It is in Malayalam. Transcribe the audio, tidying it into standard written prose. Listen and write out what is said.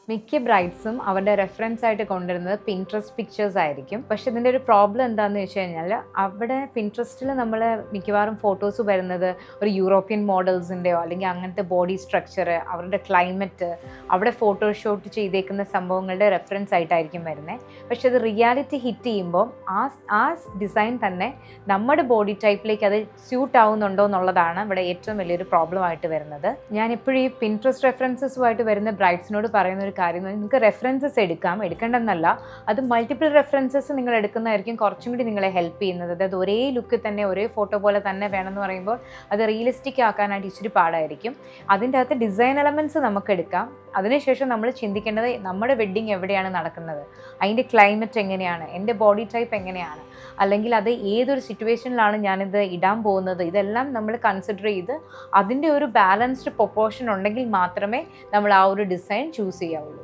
മിക്ക ബ്രൈഡ്സും അവരുടെ റെഫറൻസ് ആയിട്ട് കൊണ്ടുവരുന്നത് പിൻട്രസ്റ്റ് പിക്ചേഴ്സ് ആയിരിക്കും. പക്ഷെ ഇതിൻ്റെ ഒരു പ്രോബ്ലം എന്താണെന്ന് വെച്ച് കഴിഞ്ഞാൽ അവിടെ പിൻട്രസ്റ്റിൽ നമ്മൾ മിക്കവാറും ഫോട്ടോസ് വരുന്നത് ഒരു യൂറോപ്യൻ മോഡൽസിൻ്റെയോ അല്ലെങ്കിൽ അങ്ങനത്തെ ബോഡി സ്ട്രക്ചർ, അവരുടെ ക്ലൈമറ്റ്, അവിടെ ഫോട്ടോഷൂട്ട് ചെയ്തേക്കുന്ന സംഭവങ്ങളുടെ റെഫറൻസ് ആയിട്ടായിരിക്കും വരുന്നത്. പക്ഷെ അത് റിയാലിറ്റി ഹിറ്റ് ചെയ്യുമ്പോൾ ആ ഡിസൈൻ തന്നെ നമ്മുടെ ബോഡി ടൈപ്പിലേക്ക് അത് സ്യൂട്ട് ആവുന്നുണ്ടോ എന്നുള്ളതാണ് ഇവിടെ ഏറ്റവും വലിയൊരു പ്രോബ്ലം ആയിട്ട് വരുന്നത്. ഞാൻ എപ്പോഴും ഈ പിൻട്രസ്റ്റ് റെഫറൻസസുമായിട്ട് വരുന്ന ബ്രൈഡ്സിനോട് പറയുന്ന ഒരു കാര്യം, നിങ്ങൾക്ക് റെഫറൻസസ് എടുക്കേണ്ടെന്നല്ല, അത് മൾട്ടിപ്പിൾ റെഫറൻസസ് നിങ്ങൾ എടുക്കുന്നതായിരിക്കും കുറച്ചും കൂടി നിങ്ങളെ ഹെൽപ്പ് ചെയ്യുന്നത്. അതായത് ഒരേ ലുക്ക് തന്നെ ഒരേ ഫോട്ടോ പോലെ തന്നെ വേണമെന്ന് പറയുമ്പോൾ അത് റിയലിസ്റ്റിക് ആക്കാനായിട്ട് ഇച്ചിരി പാടായിരിക്കും. അതിൻ്റെ അകത്ത് ഡിസൈൻ എലമെൻറ്റ്സ് നമുക്ക് എടുക്കാം. അതിനുശേഷം നമ്മൾ ചിന്തിക്കേണ്ടത് നമ്മുടെ വെഡ്ഡിങ് എവിടെയാണ് നടക്കുന്നത്, അതിൻ്റെ ക്ലൈമറ്റ് എങ്ങനെയാണ്, എൻ്റെ ബോഡി ടൈപ്പ് എങ്ങനെയാണ്, അല്ലെങ്കിൽ അത് ഏതൊരു സിറ്റുവേഷനിലാണ് ഞാനിത് ഇടാൻ പോകുന്നത്, ഇതെല്ലാം നമ്മൾ കൺസിഡർ ചെയ്ത് അതിൻ്റെ ഒരു ബാലൻസ്ഡ് പ്രൊപ്പോർഷൻ ഉണ്ടെങ്കിൽ മാത്രമേ നമ്മൾ ആ ഒരു ഡിസൈൻ ചൂസ് ചെയ്യാവുള്ളൂ.